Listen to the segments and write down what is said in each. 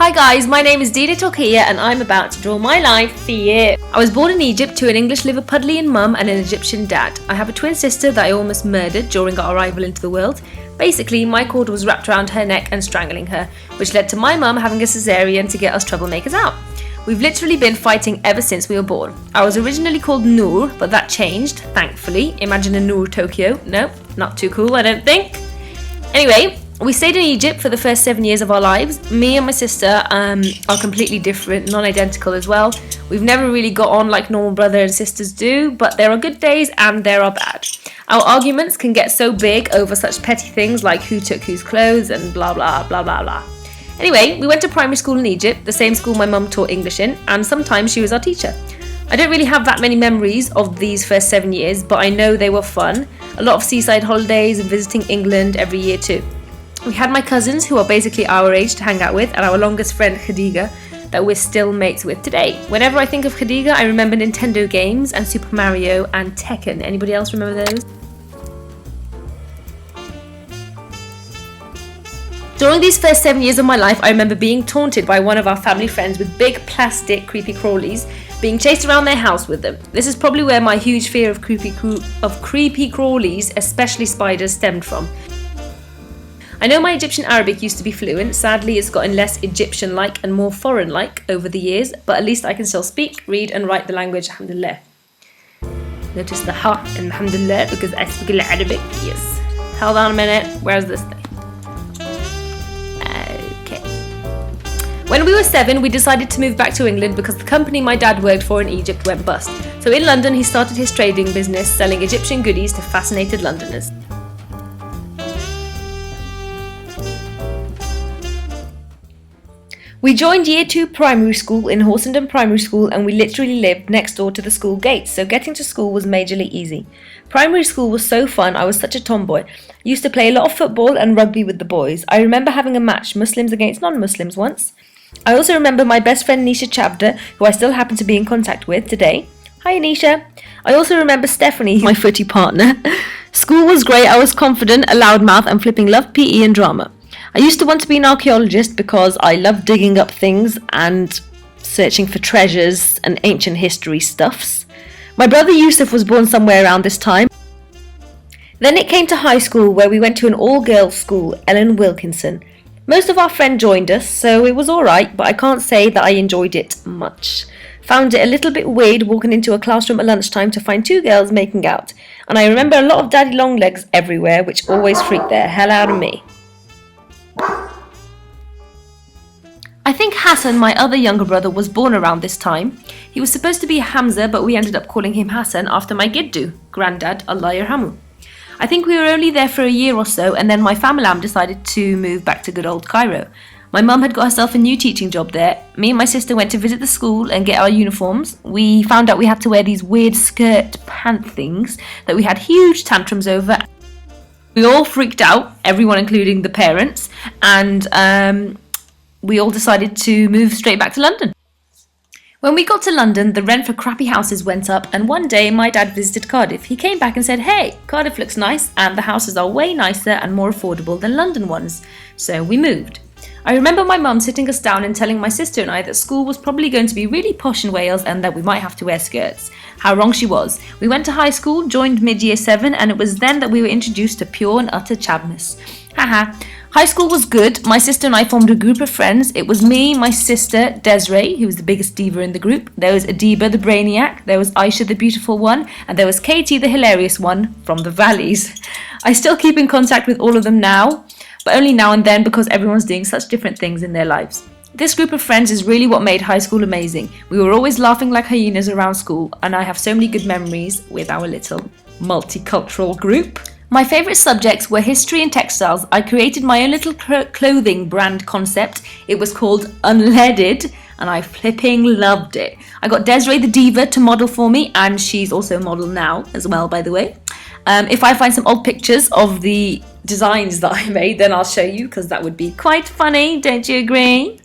Hi guys, my name is Dina Tokio and I'm about to draw my life for you. I was born in Egypt to an English Liverpudlian mum and an Egyptian dad. I have a twin sister that I almost murdered during our arrival into the world. Basically, my cord was wrapped around her neck and strangling her, which led to my mum having a cesarean to get us troublemakers out. We've literally been fighting ever since we were born. I was originally called Noor, but that changed, thankfully. Imagine a Noor Tokio. No, not too cool, I don't think. Anyway, we stayed in Egypt for the first 7 years of our lives. Me and my sister are completely different, non-identical as well. We've never really got on like normal brother and sisters do, but there are good days and there are bad. Our arguments can get so big over such petty things like who took whose clothes and blah blah blah blah blah. Anyway, we went to primary school in Egypt, the same school my mum taught English in, and sometimes she was our teacher. I don't really have that many memories of these first 7 years, but I know they were fun. A lot of seaside holidays and visiting England every year too. We had my cousins, who are basically our age, to hang out with, and our longest friend, Khadija, that we're still mates with today. Whenever I think of Khadija, I remember Nintendo games and Super Mario and Tekken. Anybody else remember those? During these first 7 years of my life, I remember being taunted by one of our family friends with big plastic creepy crawlies, being chased around their house with them. This is probably where my huge fear of creepy crawlies, especially spiders, stemmed from. I know my Egyptian Arabic used to be fluent. Sadly, it's gotten less Egyptian-like and more foreign-like over the years, but at least I can still speak, read and write the language, alhamdulillah. Notice the ha in alhamdulillah because I speak Arabic, yes. Hold on a minute, where's this thing? Okay. When we were 7, we decided to move back to England because the company my dad worked for in Egypt went bust. So in London, he started his trading business selling Egyptian goodies to fascinated Londoners. We joined year 2 primary school in Horsenden Primary School and we literally lived next door to the school gates, so getting to school was majorly easy. Primary school was so fun, I was such a tomboy. I used to play a lot of football and rugby with the boys. I remember having a match, Muslims against non-Muslims once. I also remember my best friend Nisha Chabda, who I still happen to be in contact with today. Hi Nisha. I also remember Stephanie, my footy partner. School was great, I was confident, a loudmouth and flipping loved PE and drama. I used to want to be an archaeologist because I loved digging up things and searching for treasures and ancient history stuffs. My brother Yusuf was born somewhere around this time. Then it came to high school where we went to an all-girls school, Ellen Wilkinson. Most of our friends joined us, so it was alright, but I can't say that I enjoyed it much. Found it a little bit weird walking into a classroom at lunchtime to find 2 girls making out. And I remember a lot of daddy long legs everywhere, which always freaked the hell out of me. I think Hassan, my other younger brother, was born around this time. He was supposed to be Hamza, but we ended up calling him Hassan after my Giddu, granddad, Allah yarhamu. I think we were only there for a year or so, and then my familam decided to move back to good old Cairo. My mum had got herself a new teaching job there. Me and my sister went to visit the school and get our uniforms. We found out we had to wear these weird skirt pant things that we had huge tantrums over. We all freaked out, everyone including the parents, and we all decided to move straight back to London. When we got to London, the rent for crappy houses went up, and one day my dad visited Cardiff. He came back and said, "Hey, Cardiff looks nice and the houses are way nicer and more affordable than London ones." So we moved. I remember my mum sitting us down and telling my sister and I that school was probably going to be really posh in Wales and that we might have to wear skirts. How wrong she was. We went to high school, joined mid-year 7, and it was then that we were introduced to pure and utter chabness. Haha. High school was good. My sister and I formed a group of friends. It was me, my sister, Desiree, who was the biggest diva in the group. There was Adiba, the brainiac. There was Aisha, the beautiful one. And there was Katie, the hilarious one, from the valleys. I still keep in contact with all of them now, but only now and then because everyone's doing such different things in their lives. This group of friends is really what made high school amazing. We were always laughing like hyenas around school, and I have so many good memories with our little multicultural group. My favourite subjects were history and textiles. I created my own little clothing brand concept. It was called Unleaded, and I flipping loved it. I got Desiree the diva to model for me, and she's also a model now as well, by the way. If I find some old pictures of the designs that I made, then I'll show you, because that would be quite funny, don't you agree?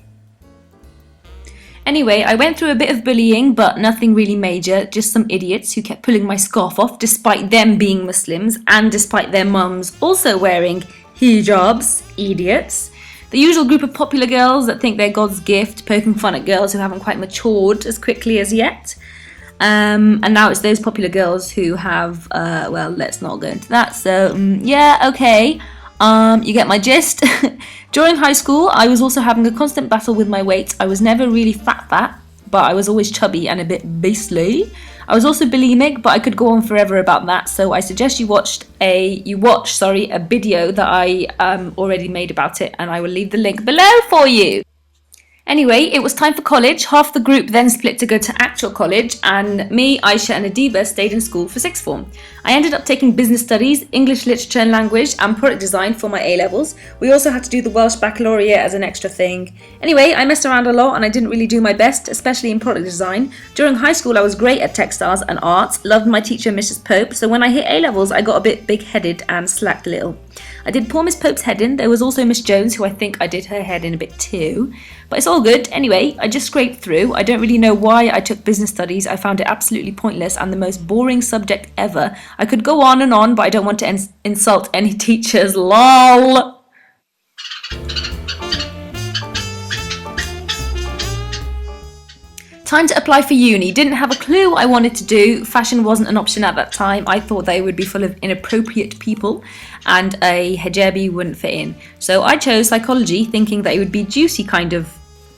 Anyway, I went through a bit of bullying, but nothing really major, just some idiots who kept pulling my scarf off despite them being Muslims and despite their mums also wearing hijabs, idiots. The The usual group of popular girls that think they're God's gift, poking fun at girls who haven't quite matured as quickly as yet. And now it's those popular girls who have, well, let's not go into that. So, yeah, okay. You get my gist. During high school, I was also having a constant battle with my weight. I was never really fat, but I was always chubby and a bit beastly. I was also bulimic, but I could go on forever about that. So I suggest you watch a video that I already made about it, and I will leave the link below for you. Anyway, it was time for college. Half the group then split to go to actual college, and me, Aisha and Adiba stayed in school for sixth form. I ended up taking business studies, English literature and language, and product design for my A-levels. We also had to do the Welsh baccalaureate as an extra thing. Anyway, I messed around a lot and I didn't really do my best, especially in product design. During high school, I was great at textiles and arts, loved my teacher, Mrs. Pope, so when I hit A-levels, I got a bit big-headed and slacked a little. I did poor Miss Pope's head in. There was also Miss Jones, who I think I did her head in a bit too. But it's all good. Anyway, I just scraped through. I don't really know why I took business studies. I found it absolutely pointless and the most boring subject ever. I could go on, but I don't want to insult any teachers. LOL! Time to apply for uni. Didn't have a clue what I wanted to do. Fashion wasn't an option at that time. I thought they would be full of inappropriate people and a hijabi wouldn't fit in. So I chose psychology, thinking that it would be juicy, kind of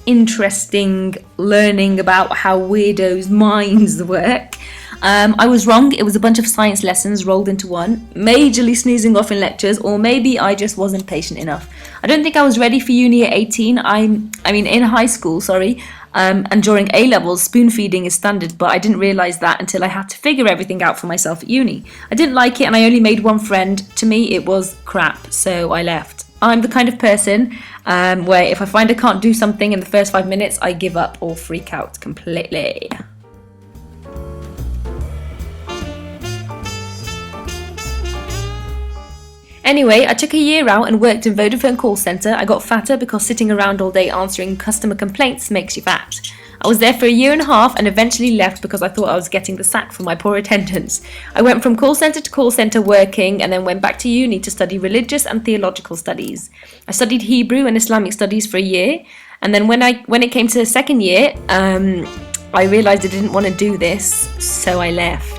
interesting, learning about how weirdos' minds work. I was wrong. It was a bunch of science lessons rolled into one, majorly snoozing off in lectures, or maybe I just wasn't patient enough. I don't think I was ready for uni at 18. In high school, and during A-levels, spoon feeding is standard, but I didn't realise that until I had to figure everything out for myself at uni. I didn't like it and I only made one friend. To me, it was crap, so I left. I'm the kind of person where if I find I can't do something in the first 5 minutes, I give up or freak out completely. Anyway, I took a year out and worked in Vodafone call centre. I got fatter because sitting around all day answering customer complaints makes you fat. I was there for a year and a half and eventually left because I thought I was getting the sack for my poor attendance. I went from call centre to call centre working and then went back to uni to study religious and theological studies. I studied Hebrew and Islamic studies for a year, and then when it came to the second year, I realised I didn't want to do this, so I left.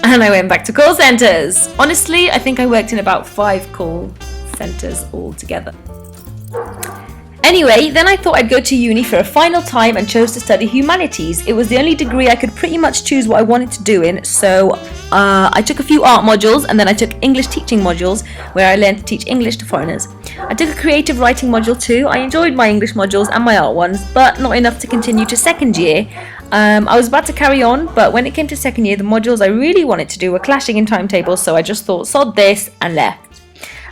And I went back to call centres. Honestly, I think I worked in about 5 call centres altogether. Anyway, then I thought I'd go to uni for a final time and chose to study humanities. It was the only degree I could pretty much choose what I wanted to do in, so I took a few art modules and then I took English teaching modules where I learned to teach English to foreigners. I took a creative writing module too. I enjoyed my English modules and my art ones, but not enough to continue to second year. I was about to carry on, but when it came to second year, the modules I really wanted to do were clashing in timetables, so I just thought, sod this, and left.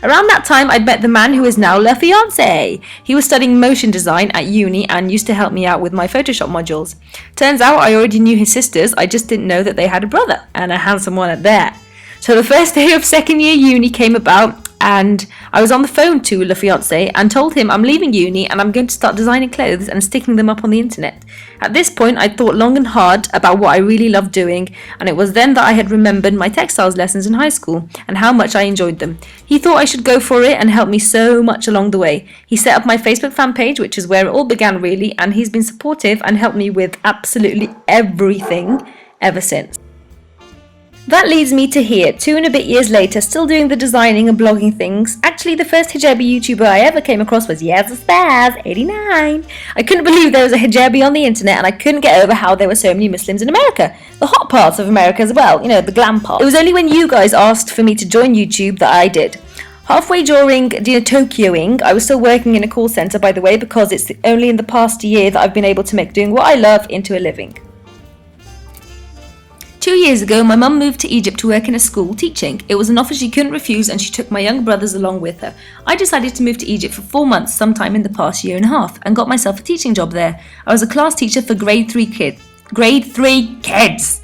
Around that time, I'd met the man who is now Le Fiancé. He was studying motion design at uni and used to help me out with my Photoshop modules. Turns out I already knew his sisters, I just didn't know that they had a brother, and a handsome one at that. So the first day of second year uni came about, and I was on the phone to Le Fiancé and told him I'm leaving uni and I'm going to start designing clothes and sticking them up on the internet. At this point, I thought long and hard about what I really loved doing, and it was then that I had remembered my textiles lessons in high school and how much I enjoyed them. He thought I should go for it and helped me so much along the way. He set up my Facebook fan page, which is where it all began really, and he's been supportive and helped me with absolutely everything ever since. That leads me to here, 2 and a bit years later, still doing the designing and blogging things. Actually, the first hijabi YouTuber I ever came across was Spaz89. I couldn't believe there was a hijabi on the internet, and I couldn't get over how there were so many Muslims in America. The hot parts of America as well, the glam part. It was only when you guys asked for me to join YouTube that I did. Halfway during Dina Tokioing, I was still working in a call centre, by the way, because it's only in the past year that I've been able to make doing what I love into a living. 2 years ago, my mum moved to Egypt to work in a school teaching. It was an offer she couldn't refuse and she took my younger brothers along with her. I decided to move to Egypt for 4 months sometime in the past year and a half and got myself a teaching job there. I was a class teacher for grade 3 kids.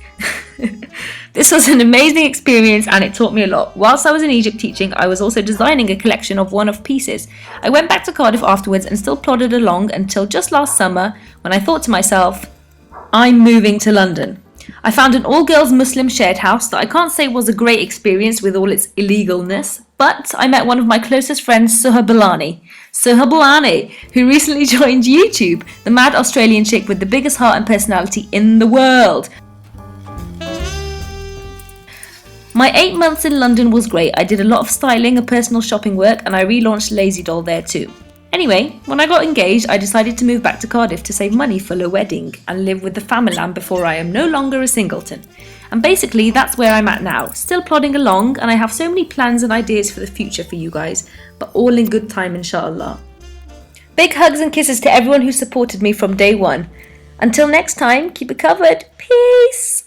This was an amazing experience and it taught me a lot. Whilst I was in Egypt teaching, I was also designing a collection of one-off pieces. I went back to Cardiff afterwards and still plodded along until just last summer when I thought to myself, I'm moving to London. I found an all-girls Muslim shared house that I can't say was a great experience with all its illegalness, But I met one of my closest friends, Suhabilani, who recently joined YouTube, the mad Australian chick with the biggest heart and personality in the world. My 8 months in London was great. I did a lot of styling and personal shopping work, and I relaunched Lazy Doll there too. Anyway, when I got engaged, I decided to move back to Cardiff to save money for the wedding and live with the family before I am no longer a singleton. And basically, that's where I'm at now, still plodding along, and I have so many plans and ideas for the future for you guys, but all in good time, inshallah. Big hugs and kisses to everyone who supported me from day one. Until next time, keep it covered. Peace!